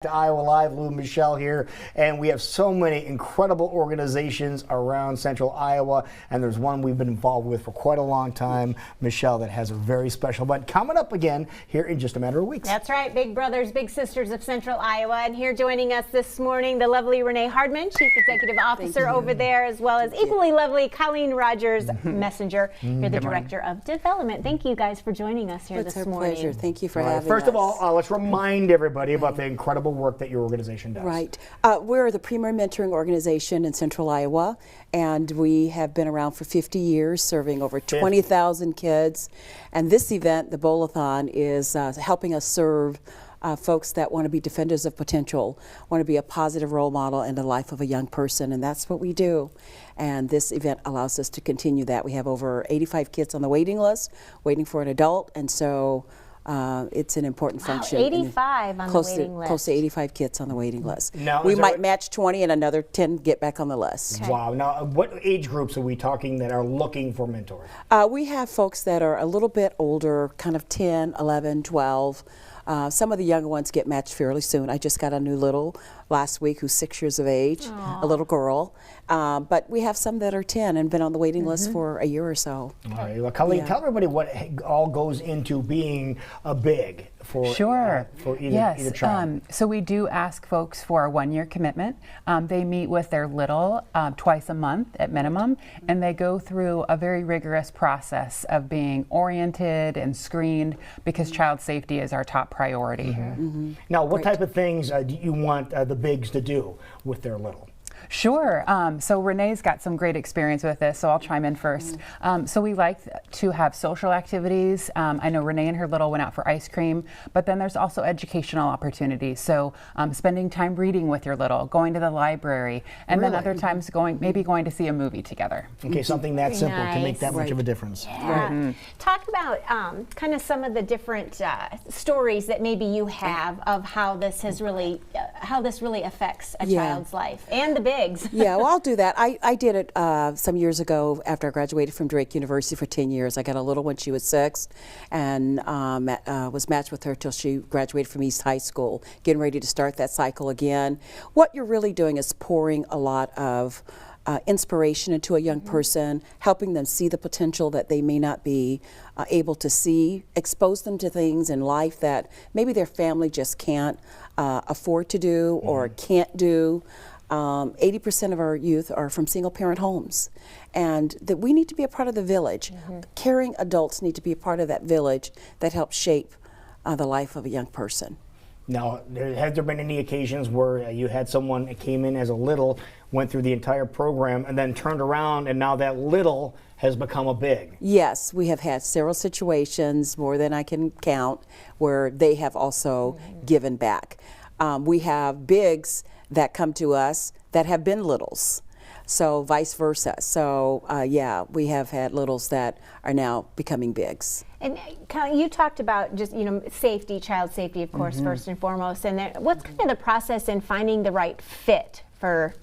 To Iowa Live, Lou and Michelle here, and we have so many incredible organizations around central Iowa, and there's one we've been involved with for quite a long time, Michelle, that has a very special event coming up again here in just a matter of weeks. That's right, Big Brothers, Big Sisters of Central Iowa, and here joining us this morning, the lovely Renee Hardman, Chief Executive Officer over there, as well as equally lovely Colleen Rogers, Messenger. You're the Director of Development. Thank you guys for joining us here this morning. It's our pleasure. Thank you for having us. First of all, let's remind everybody about the incredible work that your organization does. Right. We're the premier mentoring organization in central Iowa, and we have been around for 50 years, serving over 20,000 kids. And this event, the Bowl-a-thon, is helping us serve folks that want to be defenders of potential, want to be a positive role model in the life of a young person, and that's what we do. And this event allows us to continue that. We have over 85 kids on the waiting list, waiting for an adult, and so it's an important function. 85 on the waiting list. Close to 85 kids on the waiting list. Now, we might match 20 and another 10 get back on the list. Okay. Wow. Now, what age groups are we talking that are looking for mentors? We have folks that are a little bit older, kind of 10, 11, 12. Some of the younger ones get matched fairly soon. I just got a new little last week who's 6 years of age, a little girl. But we have some that are 10 and been on the waiting list for a year or so. All right. Well, Colleen, tell everybody what all goes into being a big for, for either child. So we do ask folks for a 1-year commitment. They meet with their little twice a month at minimum, and they go through a very rigorous process of being oriented and screened because child safety is our top priority. Now, what type of things do you want the bigs to do with their little? Sure. So Renee's got some great experience with this, so I'll chime in first. So we like to have social activities. I know Renee and her little went out for ice cream, but then there's also educational opportunities. So spending time reading with your little, going to the library, and then other times maybe going to see a movie together. Okay, something that simple can make that much of a difference. Yeah. Talk about kind of some of the different stories that maybe you have of how this has really, affects a child's life and the bigs. Yeah, well, I'll do that. I did it some years ago after I graduated from Drake University for 10 years. I got a little when she was 6 and was matched with her till she graduated from East High School, getting ready to start that cycle again. What you're really doing is pouring a lot of inspiration into a young person, helping them see the potential that they may not be able to see, expose them to things in life that maybe their family just can't afford to do or can't do. 80% of our youth are from single parent homes, and that we need to be a part of the village. Caring adults need to be a part of that village that helps shape the life of a young person. Now, has there been any occasions where you had someone that came in as a little, went through the entire program, and then turned around, and now that little has become a big? Yes, we have had several situations, more than I can count, where they have also given back. We have bigs that come to us that have been littles, so vice versa. So yeah, we have had littles that are now becoming bigs. And you talked about just safety, child safety, of course, first and foremost. And then what's kind of the process in finding the right fit for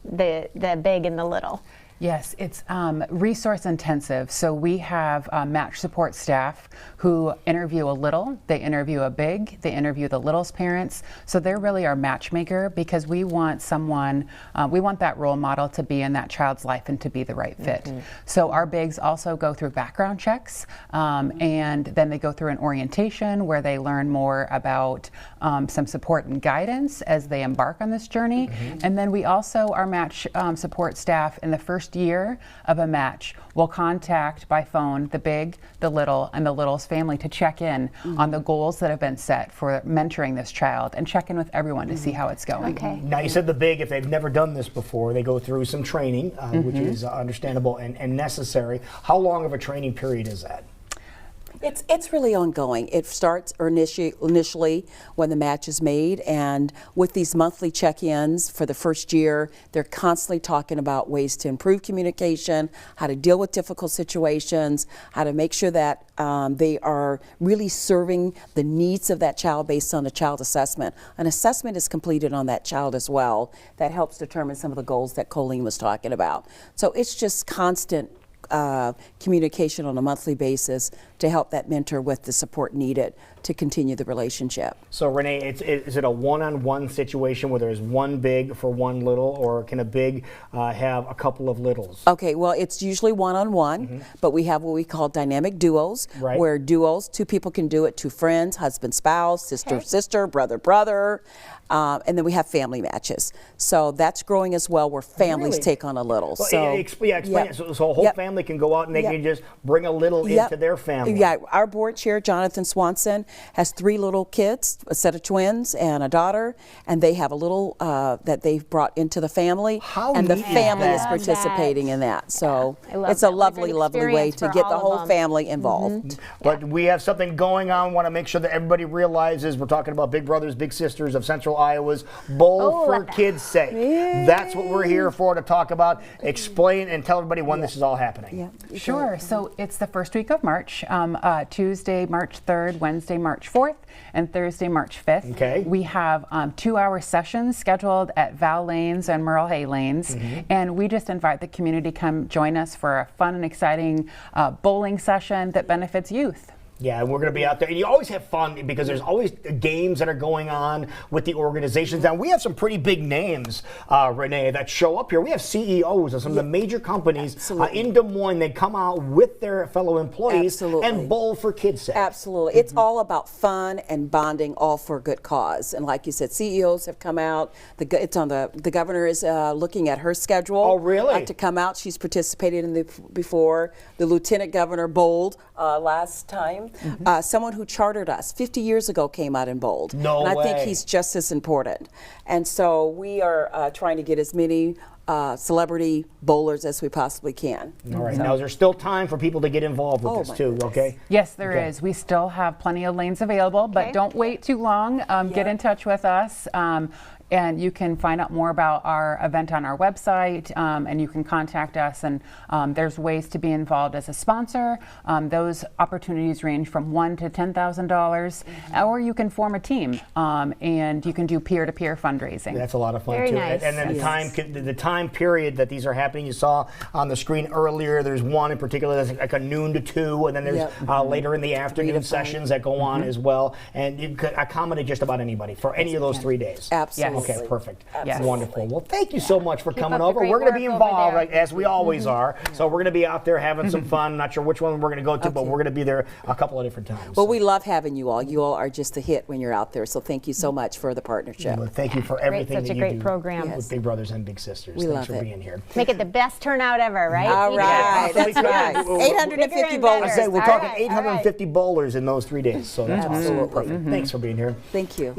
the big and the little? Yes, it's resource intensive. So we have match support staff who interview a little, they interview a big, they interview the little's parents. So they're really our matchmaker because we want someone, we want that role model to be in that child's life and to be the right fit. So our bigs also go through background checks and then they go through an orientation where they learn more about some support and guidance as they embark on this journey. And then we also, our match support staff in the first year of a match will contact by phone the big, the little, and the little's family to check in on the goals that have been set for mentoring this child and check in with everyone to see how it's going. Okay. Now, you said the big, if they've never done this before, they go through some training, which is understandable and necessary. How long of a training period is that? It's really ongoing. It starts initially when the match is made, and with these monthly check-ins for the first year, they're constantly talking about ways to improve communication, how to deal with difficult situations, how to make sure that they are really serving the needs of that child based on a child assessment. An assessment is completed on that child as well that helps determine some of the goals that Colleen was talking about. So it's just constant communication on a monthly basis to help that mentor with the support needed to continue the relationship. So Renee, is it a one-on-one situation where there's one big for one little, or can a big have a couple of littles? Okay, well, it's usually one-on-one, but we have what we call dynamic duos, Right. where duos, two people can do it, two friends, husband, spouse, sister, sister, brother, brother, and then we have family matches. So that's growing as well, where families Really? take on a little. Well, So explain yep. it. So a whole Yep. family can go out and they Yep. can just bring a little Yep. into their family. Yeah, our board chair, Jonathan Swanson, has 3 little kids, a set of twins and a daughter, and they have a little that they've brought into the family, How and the neat is family is that? participating in that. So I love it's that. a What a lovely, great lovely way experience to for get all the of whole them. family involved. But we have something going on. Want to make sure that everybody realizes we're talking about Big Brothers Big Sisters of Central Iowa's Bowl Oh, for love that. Kids' Sake. That's what we're here for, to talk about. Explain and tell everybody when this is all happening. Yeah. Sure. So it's the first week of March, Tuesday, March 3rd, Wednesday, March 4th, and Thursday, March 5th. Okay. We have 2-hour sessions scheduled at Val Lanes and Merle Hay Lanes. And we just invite the community to come join us for a fun and exciting bowling session that benefits youth. Yeah, and we're going to be out there. And you always have fun because there's always games that are going on with the organizations. Now, we have some pretty big names, Renee, that show up here. We have CEOs of some of the major companies Absolutely. in Des Moines. They come out with their fellow employees Absolutely. and bowl for kids' sake. Absolutely. It's all about fun and bonding, all for a good cause. And like you said, CEOs have come out. It's on the governor is looking at her schedule. Oh, really? To come out. She's participated in the before. The lieutenant governor bowled last time. Someone who chartered us 50 years ago came out and bowled. No and I way. think he's just as important. And so we are trying to get as many celebrity bowlers as we possibly can. All right. Now, is there still time for people to get involved with Oh, this, my too? goodness. Okay. Yes, there is. We still have plenty of lanes available, but Okay. don't wait too long. Get in touch with us. And you can find out more about our event on our website, and you can contact us. And there's ways to be involved as a sponsor. Those opportunities range from $1,000 to $10,000, or you can form a team, and you can do peer-to-peer fundraising. That's a lot of fun Very too. nice. And then Yes. the time period that these are happening, you saw on the screen earlier. There's one in particular that's like a noon to 2, and then there's Yep. later in the afternoon 3 to 5. sessions that go on as well. And you could accommodate just about anybody for any of those 3 days. Absolutely. Okay, perfect. Yes. Wonderful. Well, thank you so much for Keep coming up the over. great We're going to be work over involved, there. like, as we always are. So we're going to be out there having some fun. Not sure which one we're going to go to, but Okay. we're going to be there a couple of different times. Well, we love having you all. You all are just a hit when you're out there. So thank you so much for the partnership. Well, thank you for everything such that a you great do program. with Yes. Big Brothers and Big Sisters. We Thanks love for it. being here. Make it the best turnout ever, right? All You right, guys. that's right. Bigger 850 and bowlers. better. I say we're All talking right, all 850 bowlers in those 3 days, so that's awesome. Absolutely. Perfect. Thanks for being here. Thank you.